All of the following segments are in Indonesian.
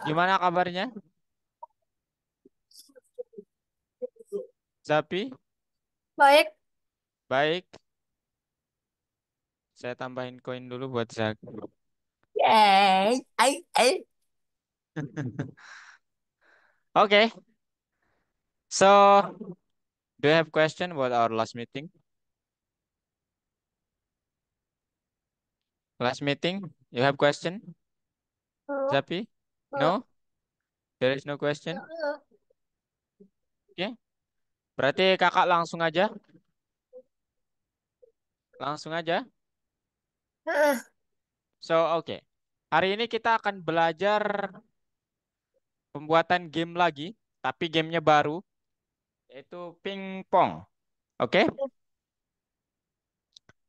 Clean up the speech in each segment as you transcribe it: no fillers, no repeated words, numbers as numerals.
Gimana kabarnya? Zapi? Baik. Baik. Saya tambahin koin dulu buat Zak. Yay. Okay. So, do you have question about our last meeting? Last meeting? You have question, Zapi? No? There is no question? Okay. Berarti kakak langsung aja. Langsung aja. So, okay. Hari ini kita akan belajar pembuatan game lagi. Tapi gamenya baru. Yaitu pingpong. Oke?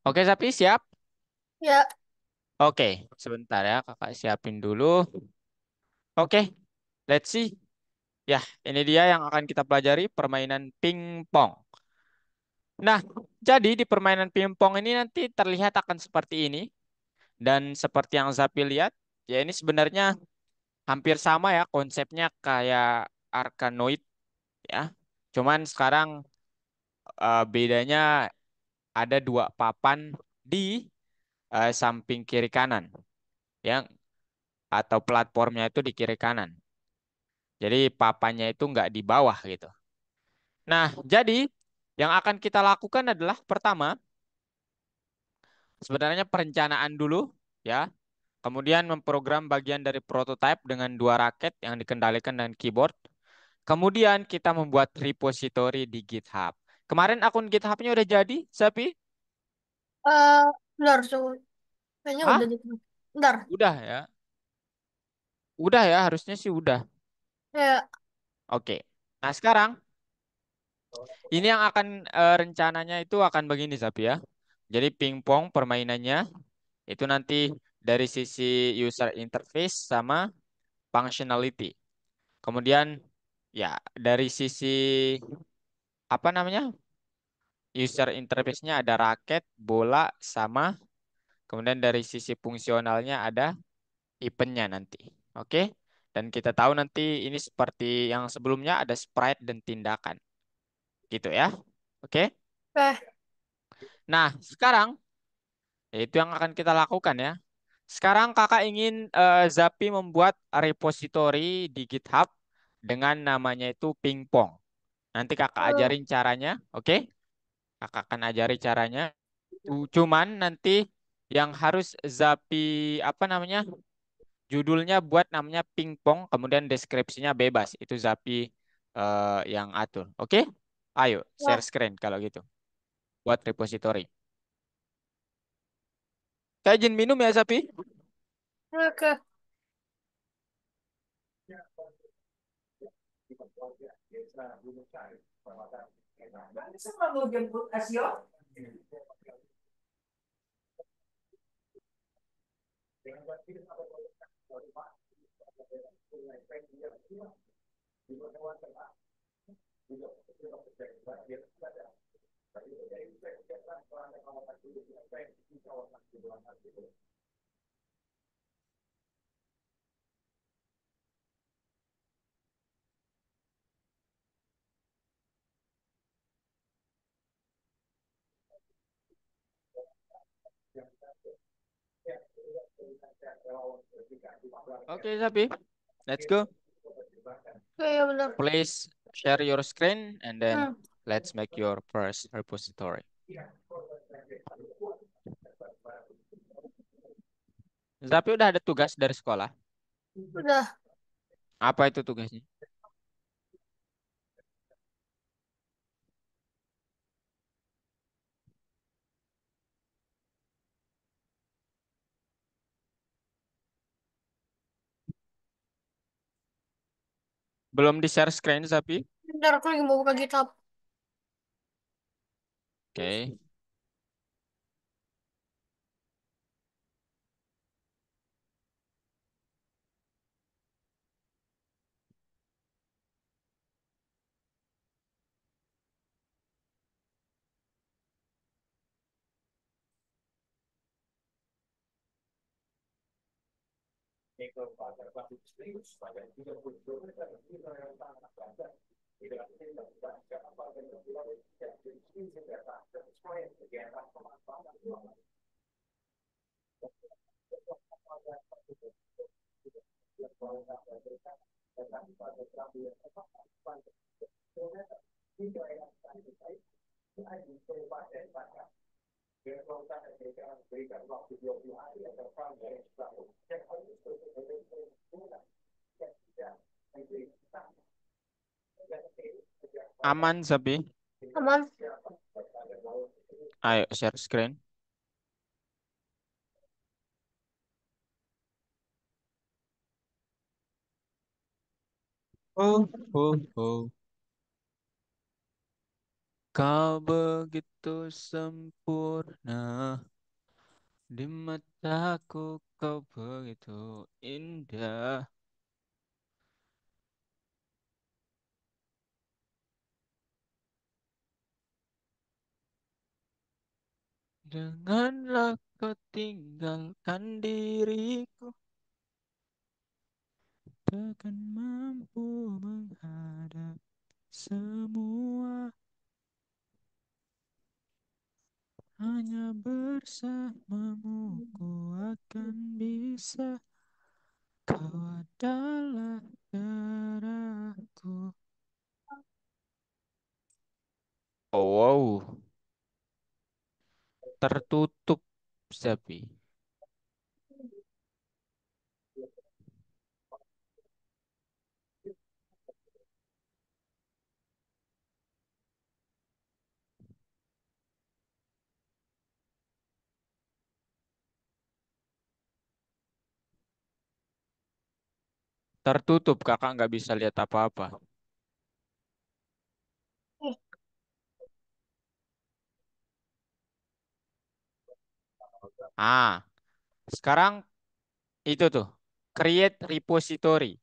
Oke, Zapi siap? Ya. Oke. Sebentar ya. Kakak siapin dulu. Oke. Let's see. Ya, ini dia yang akan kita pelajari, permainan pingpong. Nah, jadi di permainan pingpong ini nanti terlihat akan seperti ini. Dan seperti yang Zapi lihat, ya ini sebenarnya hampir sama ya konsepnya kayak Arkanoid ya. Cuman sekarang bedanya ada dua papan di samping kiri kanan, yang atau platformnya itu di kiri kanan. Jadi papannya itu nggak di bawah gitu. Nah, jadi yang akan kita lakukan adalah pertama, sebenarnya perencanaan dulu ya. Kemudian memprogram bagian dari prototype dengan dua raket yang dikendalikan dengan keyboard. Kemudian kita membuat repository di GitHub. Kemarin akun GitHub-nya udah jadi, Sapi? Eh, bentar, tunggu. Kayaknya udah Hah? gitu. Bentar. Udah ya? Udah ya, harusnya sih udah. Ya. Oke. Nah, sekarang ini yang akan rencananya itu akan begini, Sapi ya. Jadi pingpong permainannya itu nanti dari sisi user interface sama functionality. Kemudian ya dari sisi apa namanya? User interface-nya ada raket, bola, sama kemudian dari sisi fungsionalnya ada eventnya nanti. Oke? Dan kita tahu nanti ini seperti yang sebelumnya ada sprite dan tindakan. Gitu ya. Oke? Eh, Nah, sekarang itu yang akan kita lakukan ya. Sekarang kakak ingin Zapi membuat repository di GitHub dengan namanya itu pingpong. Nanti kakak eh, ajarin caranya, oke? Kakak akan ajari caranya. Cuman nanti yang harus Zapi apa namanya? Judulnya buat namanya pingpong, kemudian deskripsinya bebas. Itu Zapi yang atur. Oke? Ayo, share ya. screen kalau gitu. Buat repository. Saya izin minum ya, Zapi. Oke. Oke, Zapi. Let's go. Oke, ya benar. Please share your screen and then Hmm. let's make your first repository. Zapi udah ada tugas dari sekolah. Udah. Apa itu tugasnya? Belum di share screen, Zapi? Bentar, aku lagi mau buka GitHub. Oke. Aman, Zabi. Aman. Ayo, share screen. Oh, oh, oh. Kau begitu sempurna. Di mataku kau begitu indah. Janganlah kau tinggalkan diriku. Takkan mampu menghadap semua. Hanya bersamamu ku akan bisa. Kau adalah darahku. Oh, wow. Tertutup, Zabi. Tertutup, kakak nggak bisa lihat apa-apa. Nih, Ah, sekarang itu tuh, create repository.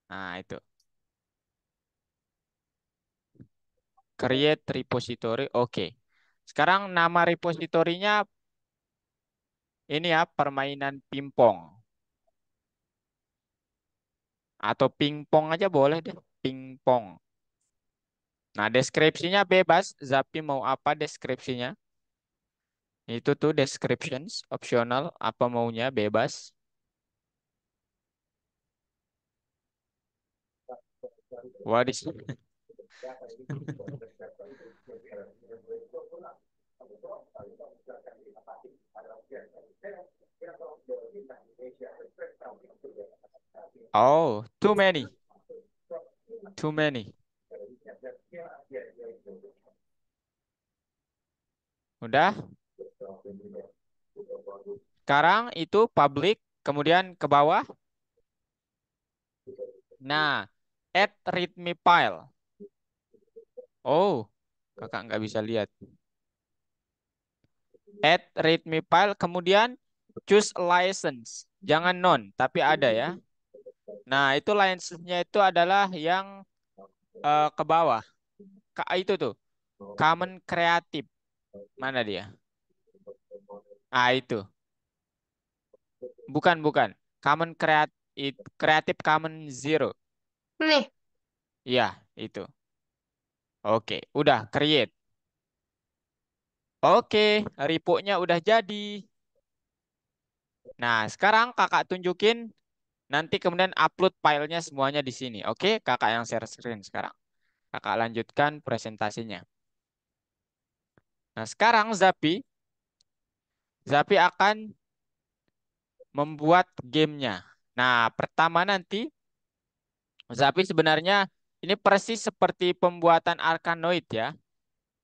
Nah, itu. Create repository, oke. Sekarang nama repositorinya ini ya, permainan pingpong. Atau pingpong aja boleh deh, pingpong. Nah, deskripsinya bebas. Zapi mau apa deskripsinya? Itu tuh descriptions, optional, apa maunya bebas. What is Oh, too many. Too many. Udah. Sekarang itu public, kemudian ke bawah. Nah, add readme file. Oh, kakak nggak bisa lihat. Add readme file, kemudian choose license. Jangan non, tapi ada ya. Nah, itu license-nya itu adalah yang ke bawah. Itu tuh, Common Creative. Mana dia? Ah, itu. Bukan, bukan. Creative Commons Zero. nih. Iya, itu. Oke, udah create. Oke, repo-nya udah jadi. Nah, sekarang kakak tunjukin nanti kemudian upload filenya semuanya di sini. Oke, kakak yang share screen sekarang. Kakak lanjutkan presentasinya. Nah, sekarang Zapi akan membuat gamenya. Nah, pertama nanti Zapi sebenarnya ini persis seperti pembuatan Arkanoid ya.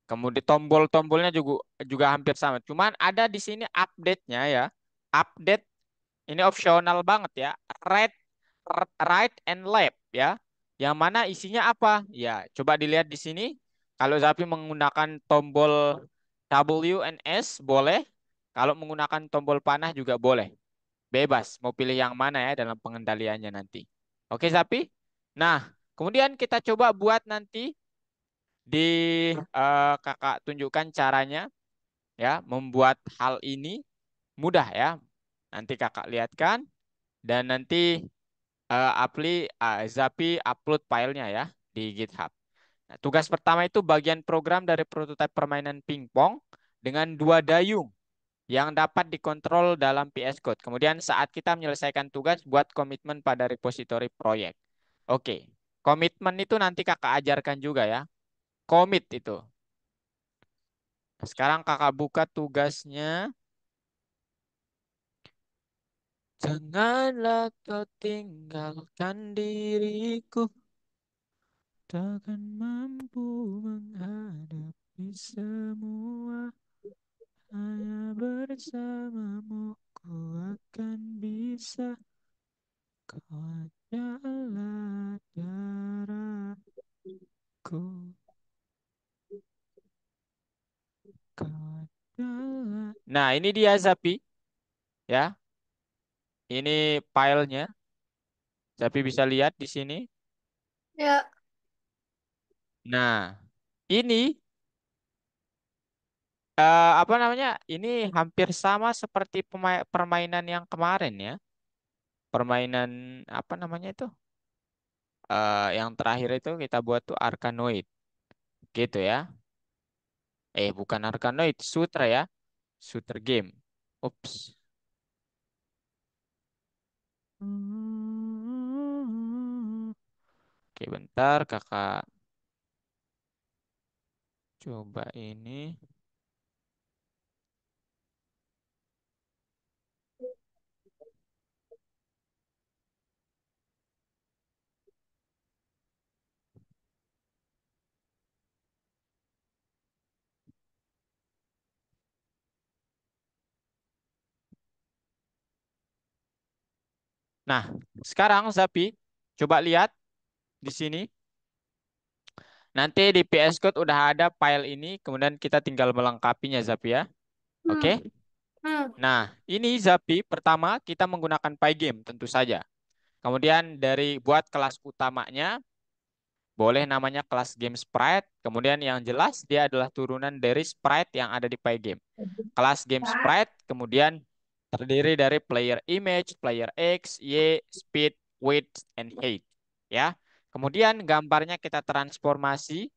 Kemudian tombol-tombolnya juga juga hampir sama. Cuman ada di sini update-nya ya. Update ini opsional banget ya. Right, right and left ya. Yang mana isinya apa? Ya, coba dilihat di sini. Kalau Zapi menggunakan tombol W and S boleh. Kalau menggunakan tombol panah juga boleh. Bebas mau pilih yang mana ya dalam pengendaliannya nanti. Oke, Zapi? Nah, kemudian kita coba buat nanti di kakak tunjukkan caranya ya membuat hal ini mudah ya. Nanti kakak lihatkan. dan nanti Zapi upload filenya ya di GitHub. Nah, tugas pertama itu bagian program dari prototipe permainan pingpong dengan dua dayung yang dapat dikontrol dalam PS Code. Kemudian saat kita menyelesaikan tugas, buat komitmen pada repository proyek. Oke, komitmen itu nanti kakak ajarkan juga ya. Komit itu. Nah, sekarang kakak buka tugasnya. Janganlah kau tinggalkan diriku, takkan mampu menghadapi semua. Hanya bersamamu ku akan bisa. Kau adalah darahku, kau adalah. Nah, ini dia Zapi, ya. Ini filenya. Zapi bisa lihat di sini. Ya, Nah, ini apa namanya? Ini hampir sama seperti permainan yang kemarin ya. Permainan apa namanya itu? Yang terakhir itu kita buat tuh Arkanoid, gitu ya. Bukan Arkanoid, Sutra ya. Shooter game. Ups. Oke, bentar kakak coba ini. Nah, sekarang Zapi, coba lihat di sini. Nanti di PS Code udah ada file ini, kemudian kita tinggal melengkapinya Zapi ya. hmm, Oke. hmm, Nah, ini Zapi pertama kita menggunakan Pygame tentu saja. Kemudian dari buat kelas utamanya boleh namanya kelas game sprite. Kemudian yang jelas dia adalah turunan dari sprite yang ada di Pygame. Kelas game sprite kemudian terdiri dari player image, player X, Y, speed, width, and height. Ya. Kemudian gambarnya kita transformasi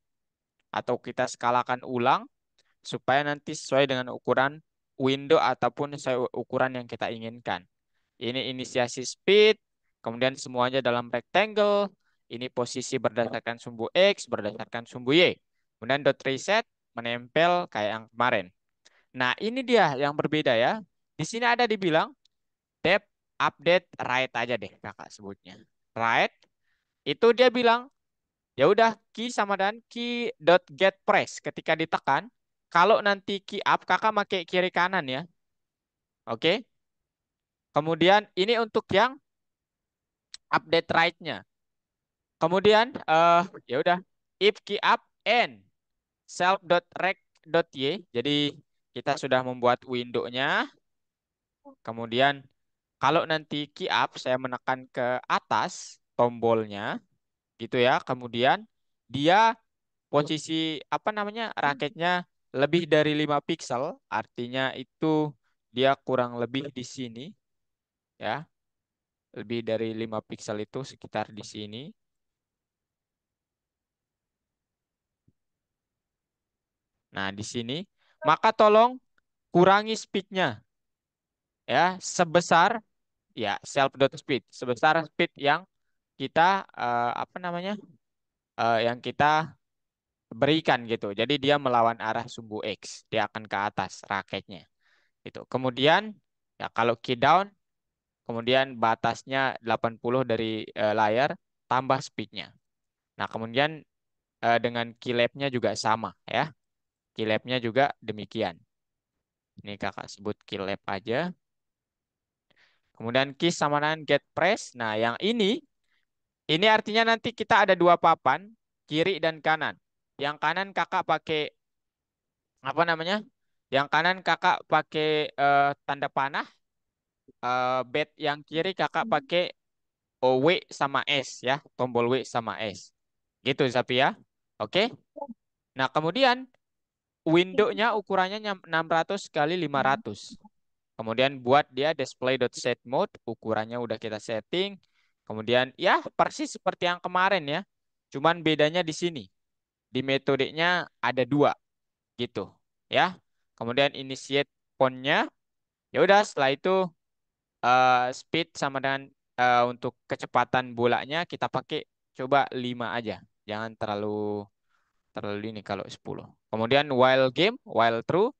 atau kita skalakan ulang supaya nanti sesuai dengan ukuran window ataupun sesuai ukuran yang kita inginkan. Ini inisiasi speed, kemudian semuanya dalam rectangle, ini posisi berdasarkan sumbu X, berdasarkan sumbu Y. Kemudian dot reset menempel kayak yang kemarin. Nah, ini dia yang berbeda ya. Di sini ada dibilang depth update right aja deh kakak sebutnya. Right, itu dia bilang ya udah key sama dan key dot get press ketika ditekan. Kalau nanti key up kakak pakai kiri kanan ya. Oke. Kemudian ini untuk yang update right-nya. Kemudian ya udah if key up and self.rect.y. Jadi kita sudah membuat window-nya. Kemudian kalau nanti key up saya menekan ke atas tombolnya gitu ya. Kemudian dia posisi apa namanya raketnya lebih dari 5 pixel, artinya itu dia kurang lebih di sini ya. Lebih dari 5 pixel itu sekitar di sini. Nah, di sini maka tolong kurangi speednya ya sebesar ya self.speed sebesar speed yang kita apa namanya yang kita berikan gitu. Jadi dia melawan arah sumbu X, dia akan ke atas raketnya. Itu. Kemudian ya kalau key down, kemudian batasnya 80 dari layar tambah speednya. Nah, kemudian dengan keylabnya juga sama ya. Keylabnya juga demikian. Ini kakak sebut keylab aja. Kemudian key sama dengan get press. Nah, yang ini artinya nanti kita ada dua papan, kiri dan kanan. Yang kanan kakak pakai apa namanya? Yang kanan kakak pakai tanda panah, bed yang kiri kakak pakai W sama S ya, tombol W sama S. Gitu Zapi ya. Oke. Nah, kemudian window-nya ukurannya 600 kali 500. Kemudian buat dia display.setMode, ukurannya udah kita setting. Kemudian ya persis seperti yang kemarin ya. Cuman bedanya di sini. Di metodenya ada dua gitu ya. Kemudian initiate pawn-nya. Ya udah setelah itu speed sama dengan untuk kecepatan bolanya kita pakai coba 5 aja. Jangan terlalu terlalu ini kalau 10. Kemudian while game, while true,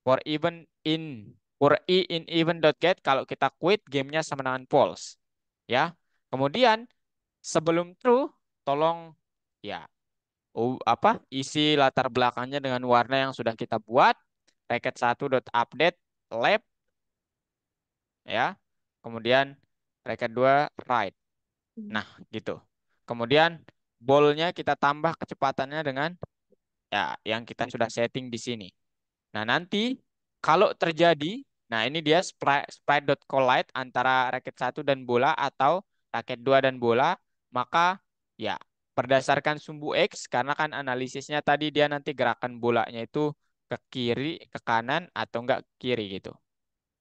for even in for i in event.get kalau kita quit gamenya sama dengan false. Ya. Kemudian sebelum true tolong ya isi latar belakangnya dengan warna yang sudah kita buat. Racket 1.update left ya. Kemudian racket 2 right. Nah, gitu. Kemudian ballnya kita tambah kecepatannya dengan ya yang kita sudah setting di sini. Nah, nanti kalau terjadi, nah ini dia sprite.collide antara racket 1 dan bola atau racket 2 dan bola, maka ya berdasarkan sumbu X, karena kan analisisnya tadi dia nanti gerakan bolanya itu ke kiri, ke kanan, atau enggak ke kiri gitu.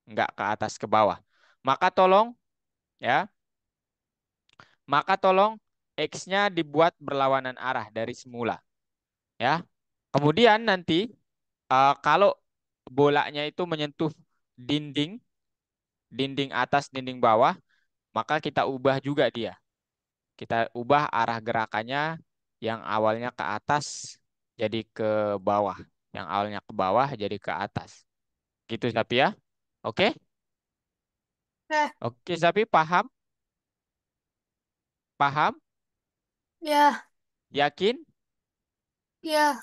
Enggak ke atas, ke bawah. Maka tolong ya, maka tolong X-nya dibuat berlawanan arah dari semula ya. Kemudian nanti kalau bolanya itu menyentuh dinding, dinding atas, dinding bawah, maka kita ubah juga dia. Kita ubah arah gerakannya yang awalnya ke atas jadi ke bawah. Yang awalnya ke bawah jadi ke atas. Gitu, Sapi ya. Oke? Eh, Oke, Sapi paham? Paham? ya, Yakin? ya.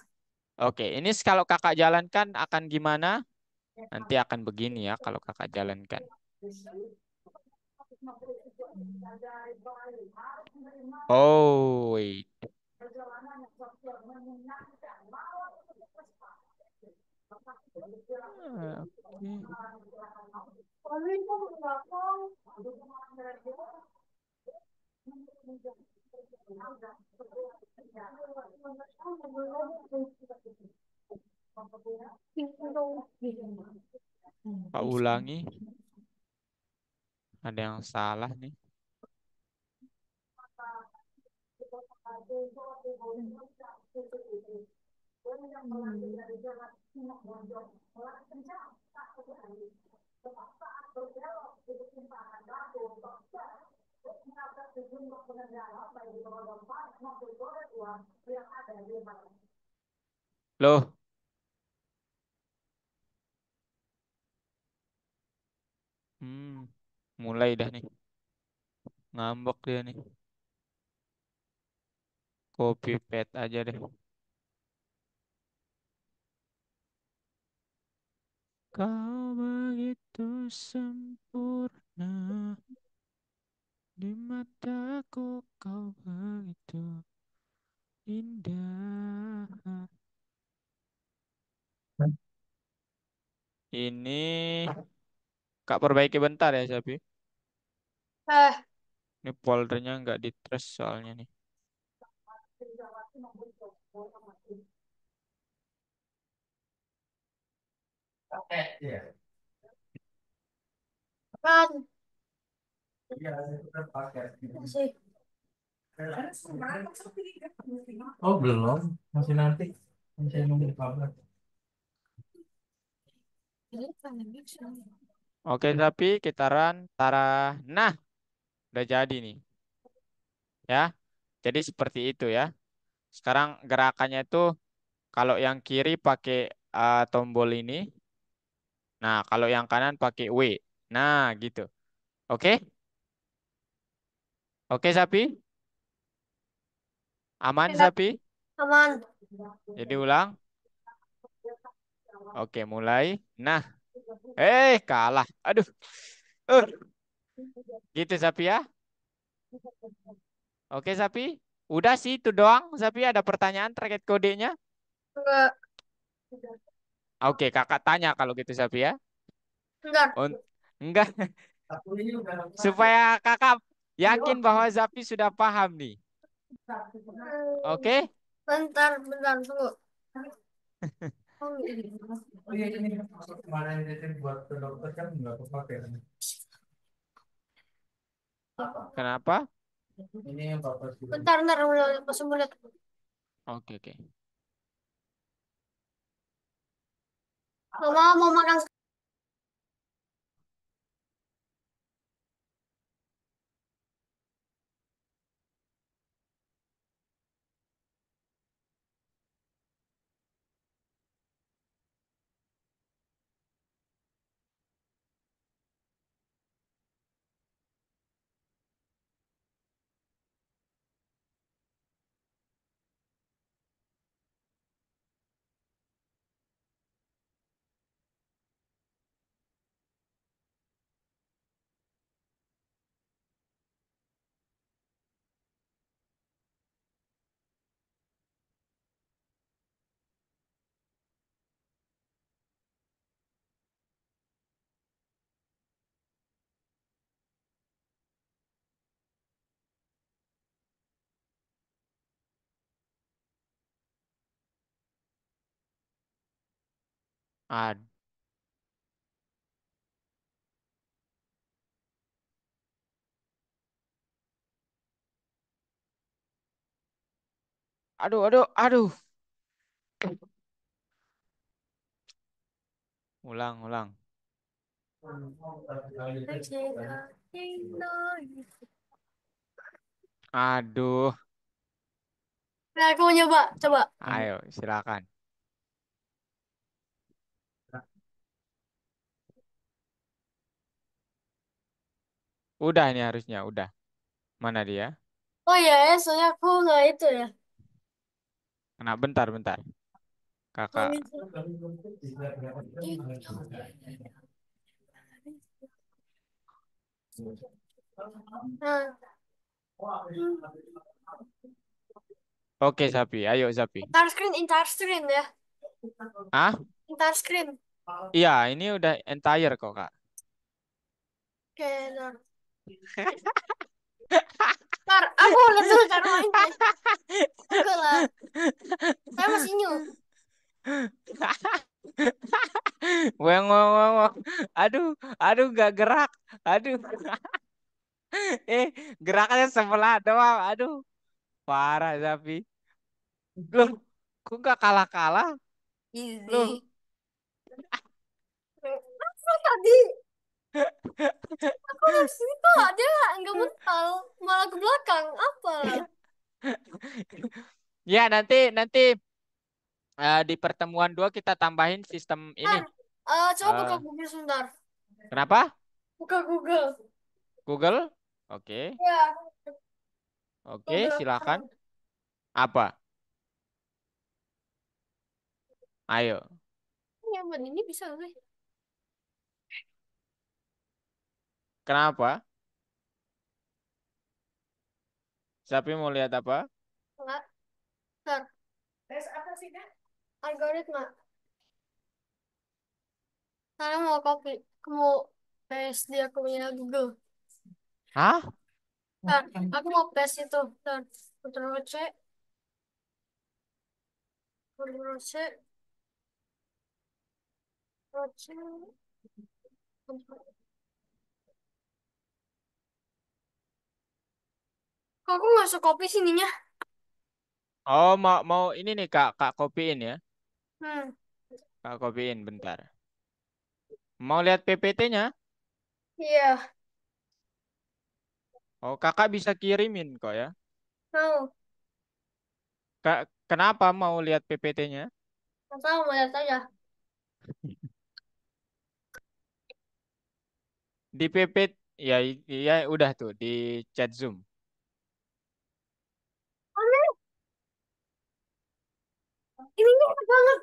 Oke, ini kalau kakak jalankan akan gimana? Nanti akan begini ya kalau kakak jalankan. Oh, wait. Oke. Pak ulangi. Ada yang salah nih. Loh, hmm, mulai dah nih. Ngambek dia nih. Copy paste aja deh. Kau begitu sempurna di mataku, kau begitu indah. Ini Kak perbaiki bentar ya, Sapi. Eh, Ini foldernya nggak di trash soalnya nih. kan. Masih. Oh belum, masih nanti. Masih nunggu kabar. Oke, Sapi, kita run. Tara. Nah, udah jadi nih. Ya, jadi seperti itu ya. Sekarang gerakannya itu kalau yang kiri pakai tombol ini. Nah, kalau yang kanan pakai W. Nah, gitu. Oke? Oke, Sapi? Aman, Ya, Sapi? aman. Jadi ulang. Oke, mulai. Nah, kalah. Aduh. Eh, gitu, Sapi ya. Oke, Sapi. Udah sih, itu doang. Sapi ada pertanyaan terkait kodenya? Enggak. Oke, kakak tanya kalau gitu, Sapi ya. Enggak. Enggak, Aku ini udah pakai. supaya kakak yakin bahwa Sapi sudah paham nih. Oke? Bentar, bentar, tunggu. Oh, ini. Oh iya ini kemarin itu buat ke dokter kan nggak kepake kan? Kenapa? Ini yang bapak sudah. Bentar, bentar, masih mau lihat. Oke, oke. Mama mau makan. Ad- Aduh, aduh, aduh. Ulang, ulang. Aduh. Nah, aku mau nyoba, coba. Ayo, silakan. Udah ini harusnya, udah. Mana dia? Oh iya ya, soalnya aku nggak itu ya. Kena bentar, bentar. Nggak Kakak. bisa. Nah, Oke, Sapi. Ayo, Sapi. entire screen ya. Ah? Entire screen. Iya, ini udah entire kok, Kak. Oke, nah. Ntar, aku lihat dulu cara mainnya. Enggak lah, saya masih new. Weng, weng, weng, weng. Aduh, aduh, gak gerak. Aduh. Eh, gerakannya sebelah doang. Aduh, parah, Sapi. Loh, kok gak kalah-kalah? Loh, Easy. Apa tadi? Aku lihat sini kok dia nggak mental, malah ke belakang. Apalah. ya nanti di pertemuan dua kita tambahin sistem Ntar, ini. coba buka Eh, Google sebentar. kenapa? Buka Google. Google? Oke, Ya, oke, Google silakan. account. Apa? Ayo. Ini yang ini bisa nggak sih? Kenapa? Sapi mau lihat apa? Enggak. Ntar. Tes apa sih, Kak? Algoritma. Saya mau copy. Aku mau paste di aku punya Google. Hah? Ntar, aku mau paste itu. Ntar, Ctrl C, Ctrl C, Ctrl C, Ctrl. Kok aku nggak bisa copy sininya? Oh, mau ini nih Kak, Kak kopiin ya. Hmm, Kak kopiin bentar. Mau lihat PPT-nya? iya. Oh, Kakak bisa kirimin kok ya. Mau. Kak, kenapa mau lihat PPT-nya? Nggak tahu, mau lihat aja. Di PP ya ya udah tuh di chat Zoom. Ini enak banget.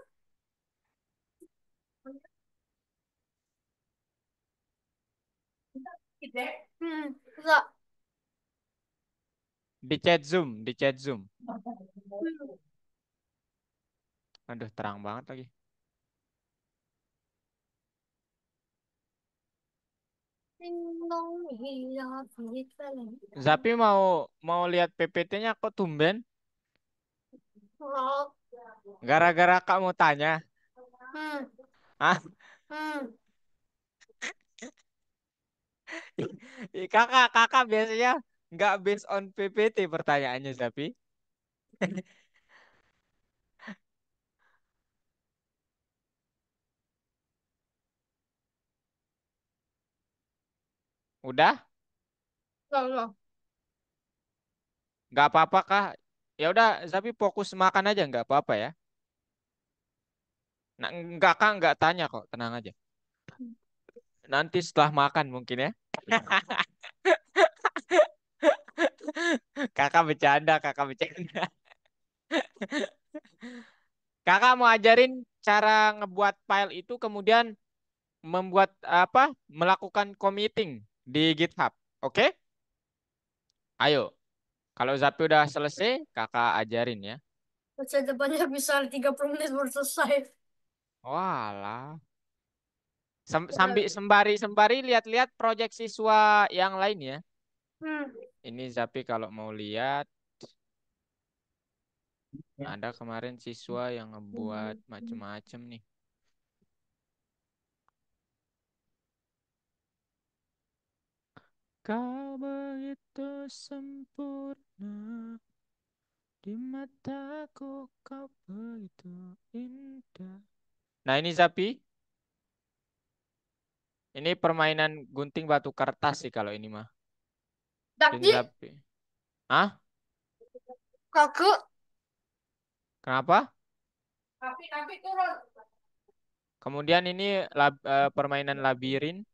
Bisa. Di chat Zoom, di chat Zoom. Hmm. Aduh, terang banget lagi. Ding dong, iya, kita lagi. Zapi mau lihat PPT-nya kok tumben? Oh. Gara-gara kamu tanya. Hmm. Ah, Hmm. kakak biasanya nggak based on PPT pertanyaannya, tapi udah Enggak, enggak. nggak apa-apa kak. Ya udah, tapi fokus makan aja nggak apa-apa ya. Nah, nggak kak, nggak tanya kok, tenang aja. Nanti setelah makan mungkin ya. Kakak bercanda, kakak bercanda. Kakak mau ajarin cara ngebuat file itu kemudian membuat apa? Melakukan committing di GitHub. Oke? Ayo. Kalau Zapi udah selesai, kakak ajarin ya. Baca depannya bisa 30 menit baru selesai. Walah. Udah. Sambil sembari lihat-lihat proyek siswa yang lain ya. Hmm. Ini Zapi kalau mau lihat, ada kemarin siswa yang ngebuat macem-macem nih. Kau begitu sempurna di mataku, kau begitu indah. Nah ini Zapi, ini permainan gunting batu kertas sih kalau ini mah. Dan Tapi Zapi. Hah? kakak. Kenapa? Tapi turun. Kemudian ini permainan labirin.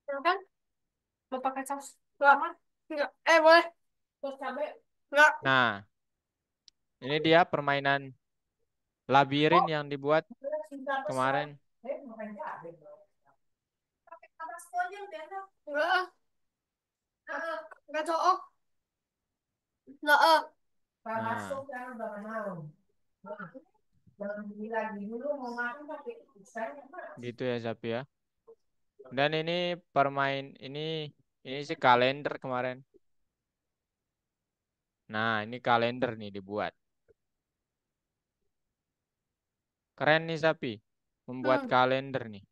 Ya kan? Mau pakai saus? Enggak. Enggak. Boleh. Saus cabai? Enggak. Nah, ini dia permainan labirin yang dibuat kemarin. Enggak. Enggak cocok. Enggak. Nah, gitu ya Zapi ya. Dan ini ini sih kalender kemarin. Nah, ini kalender nih dibuat. Keren nih Zapi. Membuat Hmm. kalender nih.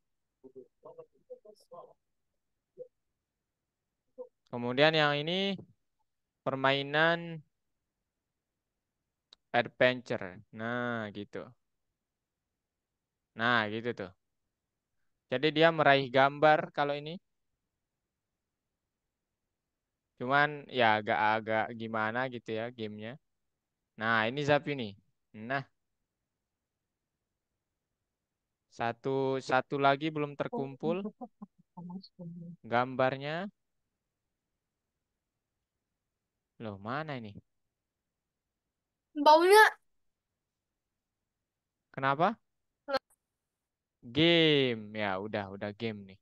Kemudian yang ini permainan adventure. Nah, gitu. Nah, gitu tuh. Jadi dia meraih gambar kalau ini. Cuman ya agak-agak gimana gitu ya gamenya. Nah, ini Zapi nih. Nah, satu satu lagi belum terkumpul gambarnya. Loh, mana ini? Baunya. Kenapa? Game. Ya, udah game nih.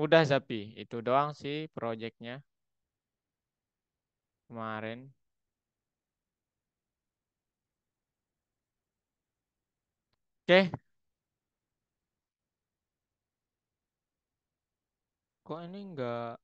Udah Zapi, itu doang sih projectnya kemarin. Oke, kok ini enggak?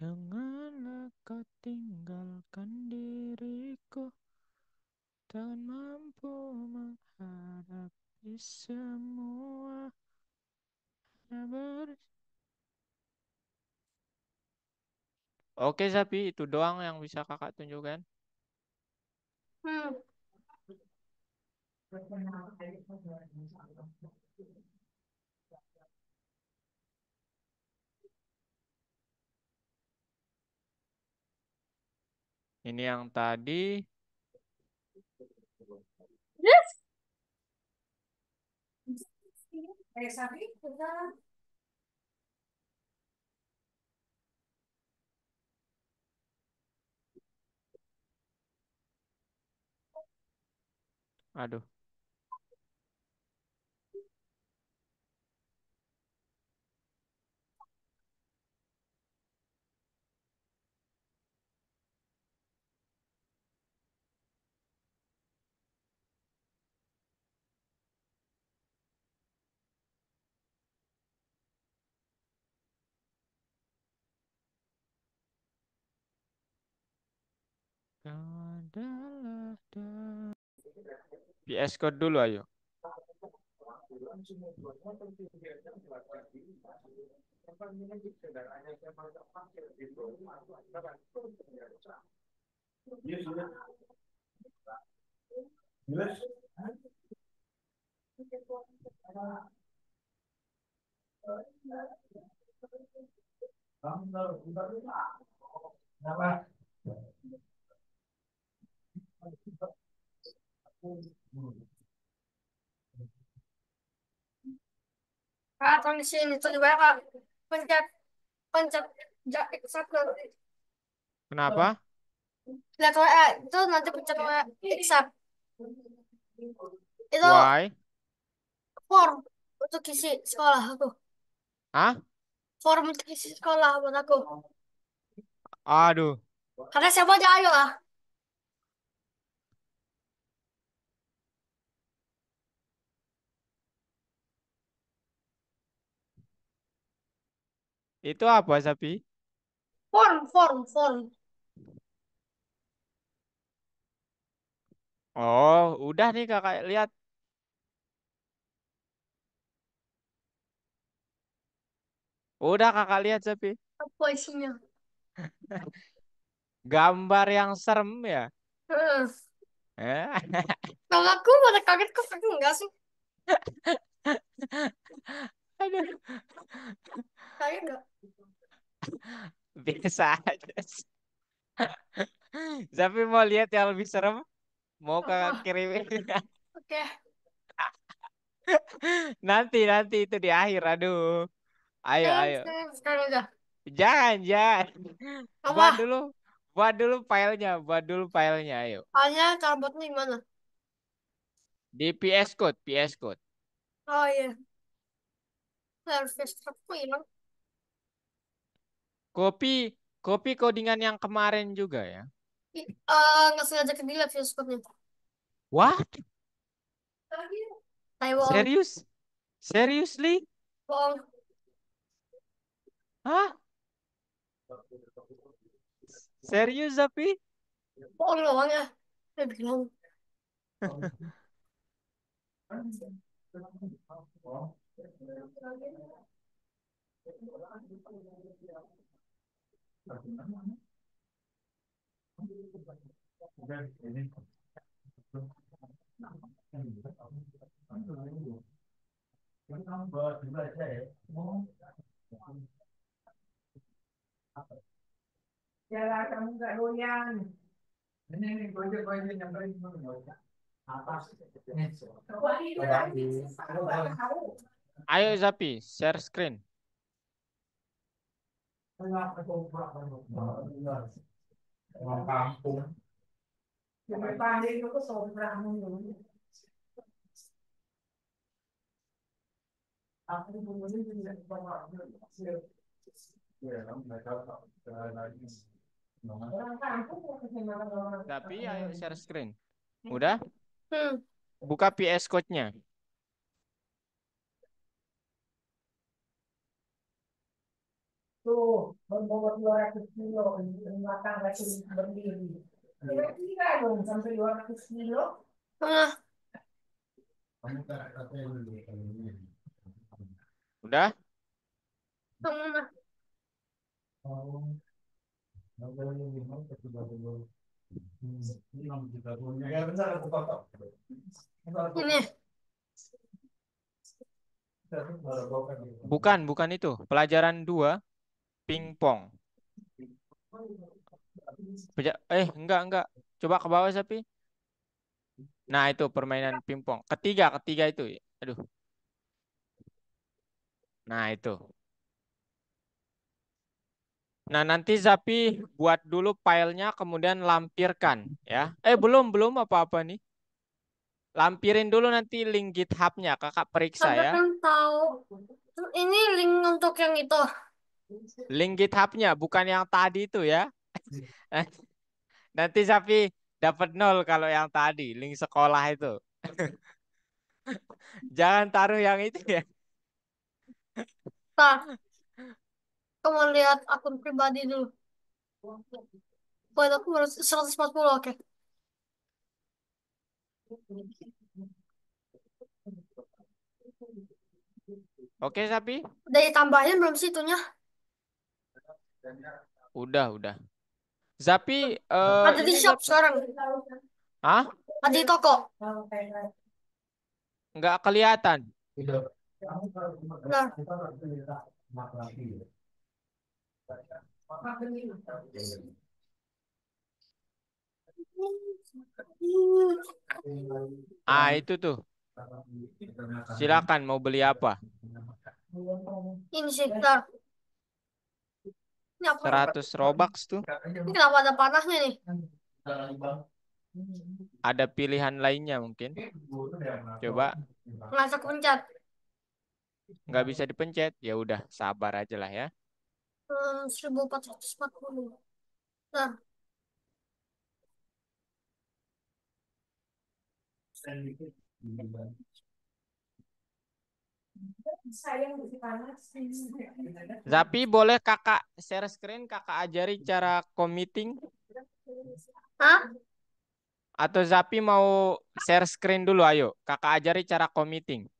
Janganlah kau tinggalkan diriku, tak mampu menghadapi semua. Oke Zapi, itu doang yang bisa kakak tunjukkan. Hmm. Ini yang tadi. Yes. Aduh. Adalah PS Code dulu ayo. Kak, tolong di sini tuh juga kak. Pencet, pencet satu. Kenapa? Lihat WA itu nanti pencet WA accept. Itu Why? form untuk isi sekolah aku. Hah? Form untuk isi sekolah buat aku. Aduh. Karena siapa aja ayo lah. Itu apa, Sapi? Form. Oh, udah nih kakak lihat. Udah kakak lihat, Sapi. Apa isinya? Gambar yang serem ya. Heeh. Eh? Kalau aku pada kaget kok aku enggak sih? Aduh, Kaget enggak? biasa aja sih. Sapi mau lihat yang lebih serem? Mau kakak Apa? kirimin? Oke. Nanti itu di akhir. Aduh. Ayo, ayo. Sekarang udah. Jangan. Buat Apa? dulu. Buat dulu filenya, ayo. Hanya cara buatnya gimana? Di PS Code, PS Code. Oh iya. Service aku hilang. Kopi, kopi codingan yang kemarin juga ya. Nggak sengaja ke delete bioskopnya. Wah, Saya bohong. serius? Seriously? Bohong. Hah? Serius, Zapi? Bohong doang ya. Saya bilang. Ya, kamu nggak doyan. Ini gojek nyamperin atas. Ayo, Zapi, share screen. Orang kampung. Yang pandai itu sobrang. Aku mungkin tidak pernah. Ya, mereka lagi. Orang kampung orang Zapi, ayo share screen. Udah? Hmm. Buka PS Code-nya. tuh membawa 200 kilo makan racun berdiri. Kira-kira dong sampai 200 kilo. Mana? Kamu tak katanya dulu. Udah? Mana? Oh, nggak boleh minum, tapi nggak boleh. Minum juga punya. Ya bentar aku foto. Bentar aku Ini. foto. Bukan itu. Pelajaran 2, pingpong. Enggak. Coba ke bawah Sapi. Nah, itu permainan pingpong. Ketiga itu. Aduh. Nah, itu. Nah, nanti Zapi buat dulu filenya kemudian lampirkan ya. Belum apa-apa nih. Lampirin dulu nanti link GitHub-nya, Kakak periksa Ada ya. kan tahu. Ini link untuk yang itu. Link GitHub-nya bukan yang tadi itu ya. Nanti Zapi dapat 0 kalau yang tadi, link sekolah itu. Jangan taruh yang itu ya. Nah, kamu lihat akun pribadi dulu. Buat aku baru 140, oke. Oke, Zapi? Udah ditambahin belum sih itunya? Udah. Zapi, Ada di ini shop Zapi. sekarang. Hah? Ada di toko. Nggak kelihatan. Nah, Itu tuh. Silakan mau beli apa? ini sih. Nah, ini apa? 100 Robux tuh. Ini kenapa ada panahnya nih? Ada pilihan lainnya mungkin. Coba. Nggak kepencet. Nggak bisa dipencet. Ya udah, sabar aja lah ya. 1440. Nah, Zapi, boleh kakak share screen, kakak ajari cara committing? hah? Atau Zapi mau share screen dulu, ayo. Kakak ajari cara committing.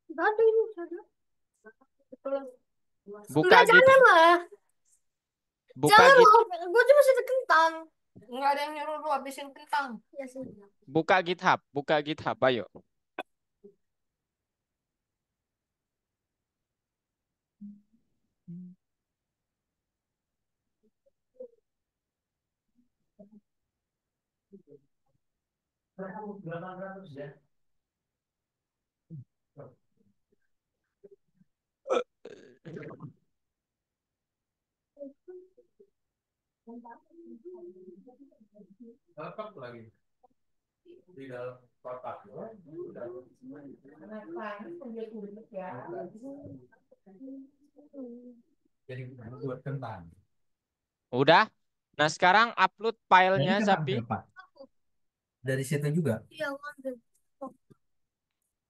Nggak ada ini. Nggak ada. Buka Enggak, git, jangan lah. buka Jangan git, lah. Gue cuma masih ada kentang. Nggak ada yang nyuruh lu habisin kentang. Ya sih. buka GitHub, ayo. Lengkap lagi di dalam kotak. Jadi buat kentang. Udah. Nah, sekarang upload Jadi filenya, kentang Zapi. Pak. Dari situ juga. Iya, ngambil.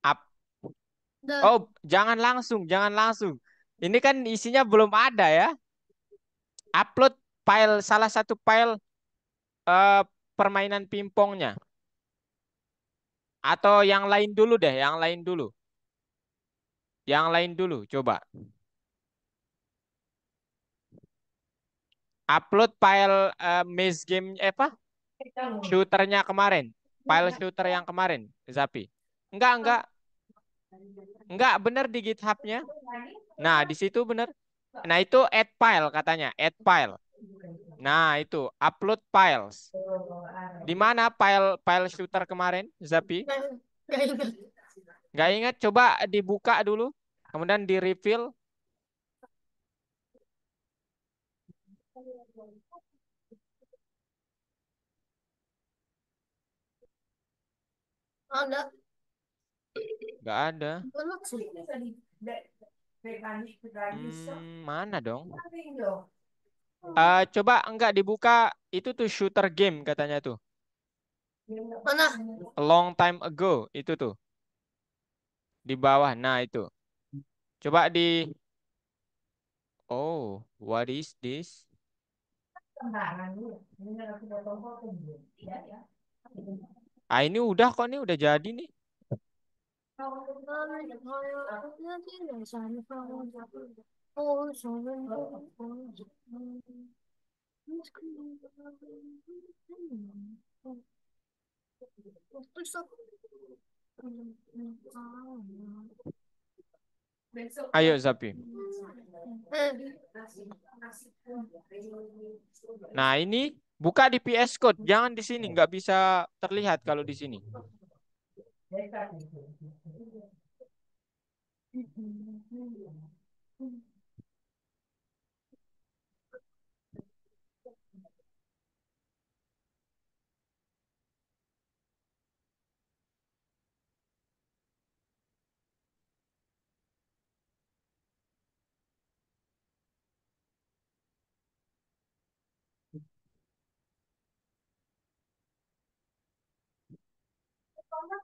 Up. Udah. Oh, jangan langsung. Ini kan isinya belum ada ya. Upload file, salah satu file eh, permainan pingpongnya. Atau yang lain dulu deh, yang lain dulu. Yang lain dulu, coba. Upload file maze game, apa? Shooternya kemarin. File shooter yang kemarin, Zapi. Enggak. Enggak, bener di GitHub-nya. Nah, di situ bener. Nah, itu add file katanya, add file. Nah, itu upload files. Di mana file file shooter kemarin, Zapi? Nggak ingat. Nggak ingat, coba dibuka dulu. Kemudian di refill. Ada. Nggak ada. Belum sih. Mana dong? Coba enggak dibuka. Itu tuh shooter game katanya tuh. Mana? A long time ago. Itu tuh. Di bawah. Nah, itu. Coba di... Oh, what is this? Ini udah kok nih. Udah jadi nih. Ayo Zapi. Nah ini buka di PS Code, jangan di sini, nggak bisa terlihat kalau di sini.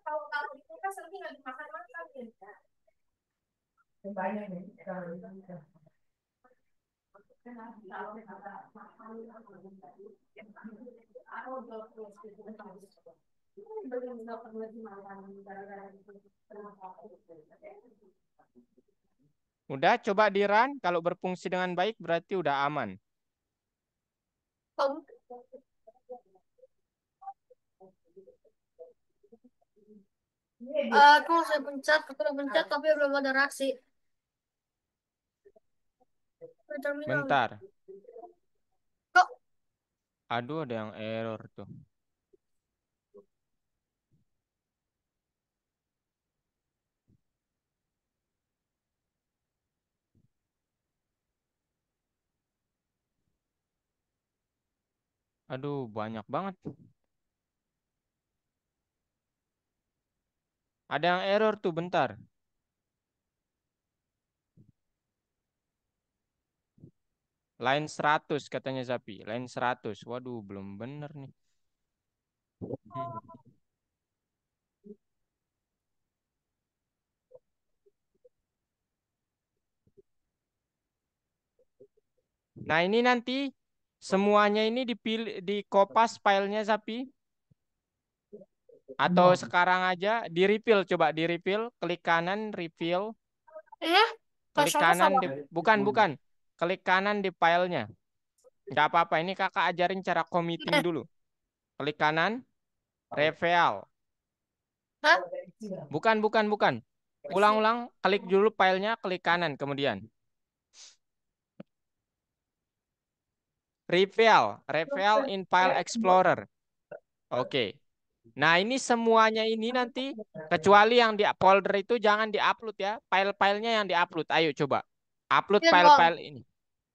Kalau taruh di kulkas nanti nggak dimakan-makan ya. Banyak nih kalau Udah coba di run, kalau berfungsi dengan baik berarti udah aman. Aku saya pencet, aku udah pencet tapi belum ada reaksi. Terminal. Bentar. Kok Aduh ada yang error tuh. Aduh banyak banget. Ada yang error tuh bentar. Line 100 katanya Zapi. Line 100. Waduh belum bener nih. Nah ini nanti semuanya ini dipilih di kopas filenya Zapi. Atau sekarang aja di refill, coba di refill, klik kanan refill, ya? klik Passwordnya kanan salah. di bukan, klik kanan di filenya. Nggak apa-apa, ini kakak ajarin cara committing Eh, dulu. Klik kanan, reveal. hah? Bukan. Ulang-ulang, klik dulu filenya, klik kanan kemudian. Reveal in File Explorer. Oke. Nah, ini semuanya ini nanti kecuali yang di folder itu jangan diupload ya. File-filenya yang diupload. Ayo coba. Upload Ini doang. file-file ini.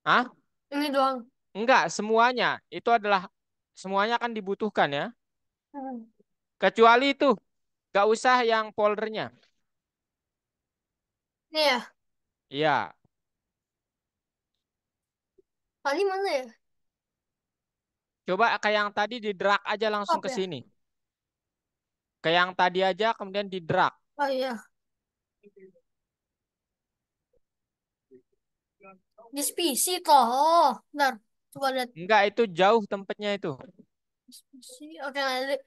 Hah? Ini doang. Enggak, semuanya. Itu adalah semuanya akan dibutuhkan ya. Hmm. Kecuali itu. Enggak usah yang foldernya. Ini ya. Iya. Tadi mana ya? Coba kayak yang tadi di drag aja langsung Stop ke ya. sini. Kayak yang tadi aja kemudian di drag. Oh iya. Di PC toh. Oh, bentar. Coba lihat. Enggak, itu jauh tempatnya itu. PC. Oke, lihat.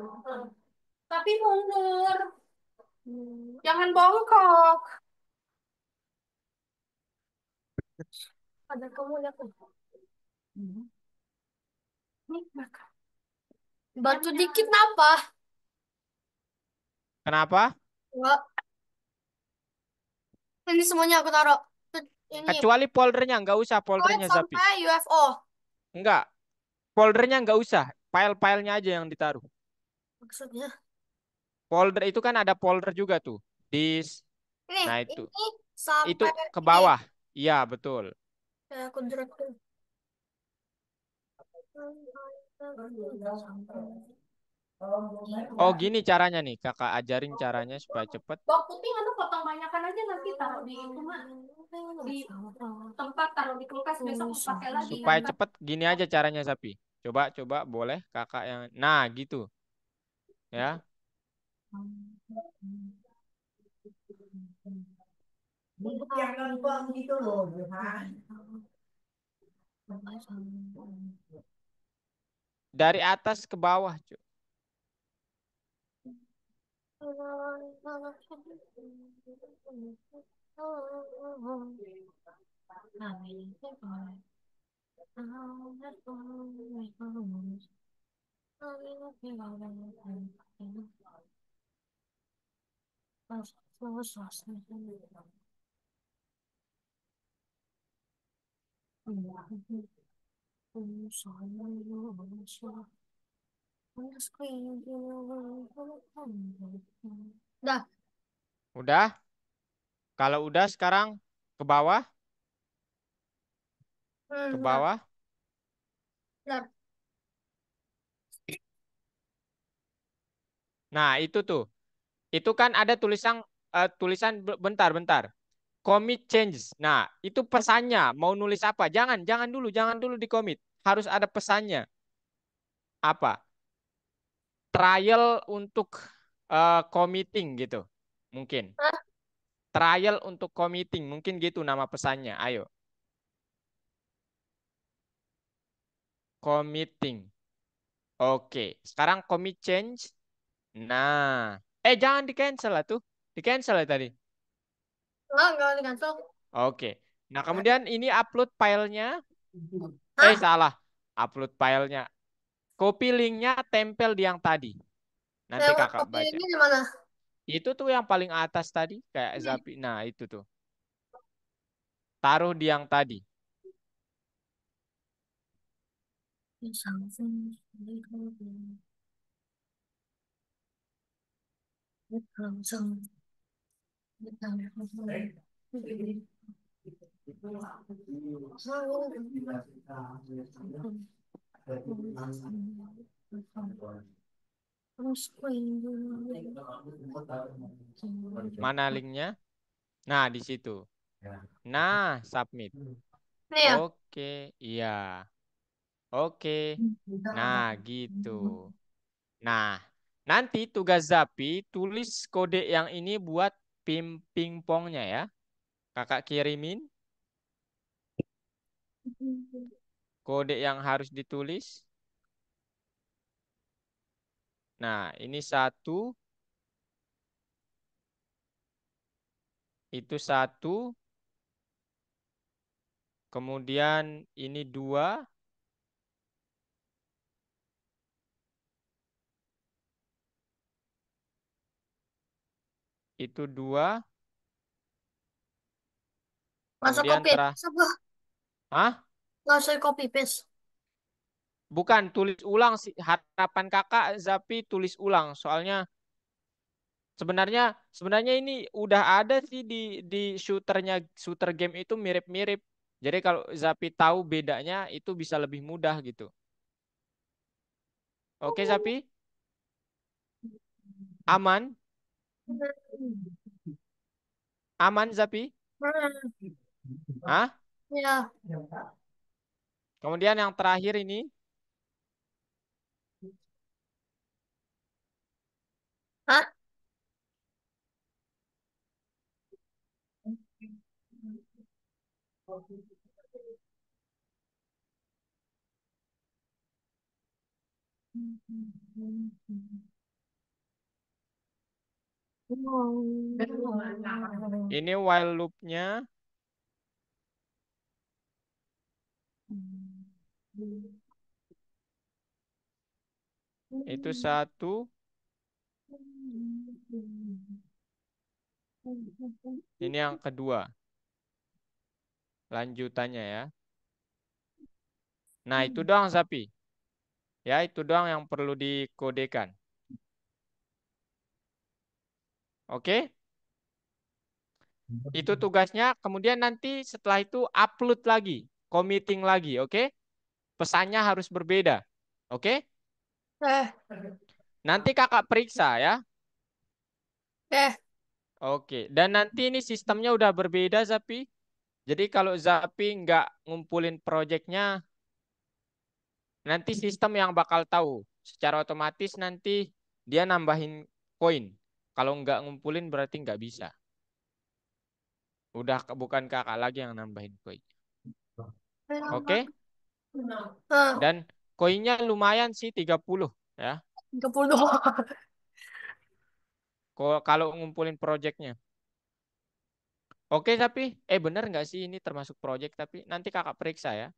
Hmm. Tapi mundur. Jangan bongkok. Ada kamu lihat tuh. Nih, makan. Bantu dikit apa? Kenapa? Enggak. Ini semuanya aku taruh. Ini. Kecuali foldernya, enggak usah Pokoknya foldernya Zapi. sampai UFO. Enggak, foldernya enggak usah. File-filenya aja yang ditaruh. Maksudnya. Folder itu kan ada folder juga tuh. Di Ini. nah itu. Ini Itu sampai ke ini. bawah. Iya, betul. Ya, aku drag tuh. Oh, gini caranya nih. Kakak ajarin caranya supaya cepet. Bawang putih atau potong banyakan aja nanti taruh di itu mah di tempat taruh di kulkas besok mau pakai lagi Supaya kan. cepet gini aja caranya Sapi. Coba boleh kakak yang nah gitu ya. yang nonton gitu loh, Dari atas ke bawah, cuy. Dah. Udah? Kalau udah sekarang ke bawah, ke Dah. bawah. Dah. Nah, itu tuh. Itu kan ada tulisan bentar. Commit changes. Nah, itu pesannya. Mau nulis apa? Jangan dulu di commit. Harus ada pesannya. Apa? Trial untuk committing gitu. Mungkin. Hah? Trial untuk committing. Mungkin gitu nama pesannya. Ayo. Committing. Oke. Sekarang commit change. Nah. Jangan di cancel lah tuh. Di cancel ya tadi. Enggak digantung. Oke. Nah, kemudian ini upload filenya. Hah? Salah. Upload filenya. Copy linknya tempel di yang tadi. Nanti Yang kakak kopi baca. ini di mana? Itu tuh yang paling atas tadi. Kayak Ini. Zapi. Nah itu tuh. Taruh di yang tadi. Mana linknya? Nah di situ. Nah submit. Ini ya? Oke. Iya. Oke. Nah gitu. Nah. Nanti tugas Zapi tulis kode yang ini buat pingpongnya ya. Kakak kirimin kode yang harus ditulis. Nah, ini satu, itu satu, kemudian ini dua, itu dua, Masuk kemudian copy. Apa? Hah? Nggak usah copy paste. Bukan, tulis ulang sih. Harapan kakak, Zapi tulis ulang. Soalnya sebenarnya ini udah ada sih di shooter game itu mirip-mirip. Jadi kalau Zapi tahu bedanya itu bisa lebih mudah gitu. Oke, Zapi? Aman? Aman, Zapi? Hah? Ya. Kemudian yang terakhir ini, Hah? ini while loop-nya. Itu satu. Ini yang kedua. Lanjutannya ya. Nah, itu doang Zapi. Ya, itu doang yang perlu dikodekan. Oke? Itu tugasnya. Kemudian nanti setelah itu upload lagi. Committing lagi. Oke? Pesannya harus berbeda. Oke? Eh, Nanti kakak periksa ya. eh. Oke. Dan nanti ini sistemnya udah berbeda Zapi. Jadi kalau Zapi nggak ngumpulin projectnya, nanti sistem yang bakal tahu. Secara otomatis nanti dia nambahin koin. Kalau nggak ngumpulin berarti nggak bisa. Udah bukan kakak lagi yang nambahin koin. Oke? Ah, Dan koinnya lumayan sih 30 ya. 30. Kalau ngumpulin projectnya. Oke, tapi bener nggak sih ini termasuk project tapi nanti kakak periksa ya.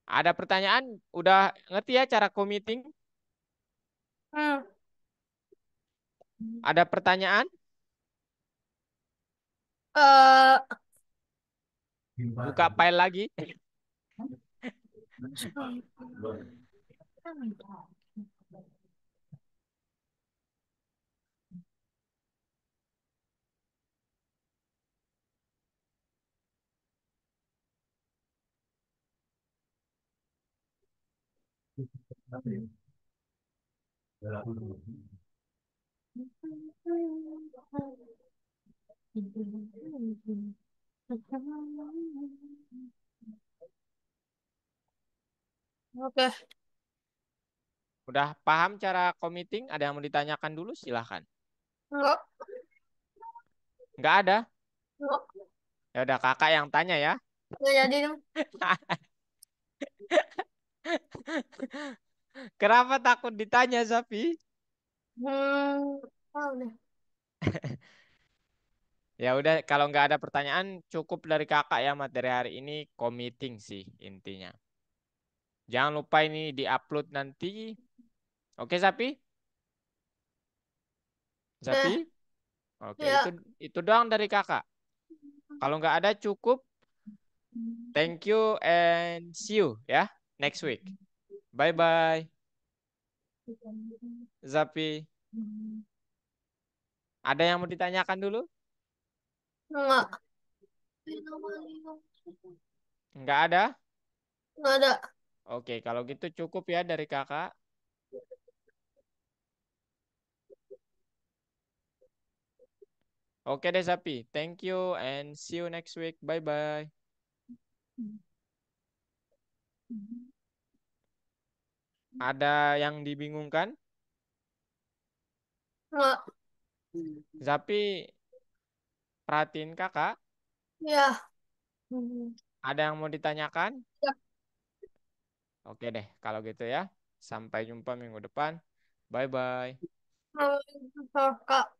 Ada pertanyaan? Udah ngerti ya cara committing? Hmm. Ada pertanyaan? Eh, Buka file lagi. Oke. Udah paham cara committing? Ada yang mau ditanyakan dulu? Silahkan. Enggak. Nggak ada? Enggak. Ya udah kakak yang tanya ya. Nggak jadi dong. Kenapa takut ditanya, Sapi? Oh, deh. Ya udah, kalau nggak ada pertanyaan, cukup dari kakak ya materi hari ini committing sih intinya. Jangan lupa ini diupload nanti. Oke, Sapi? Sapi? Deh. Oke, itu Ya. itu doang dari kakak. Kalau nggak ada cukup. Thank you and see you ya next week. Bye bye. Sapi. Ada yang mau ditanyakan dulu? Enggak. Nggak ada? Enggak ada. Oke, kalau gitu cukup ya dari kakak. Oke deh Sapi. Thank you and see you next week. Bye bye. Ada yang dibingungkan? Enggak. Sapi perhatiin kakak. Ya. Ada yang mau ditanyakan? Ya. Oke deh, kalau gitu ya. Sampai jumpa minggu depan. Bye bye. Kak.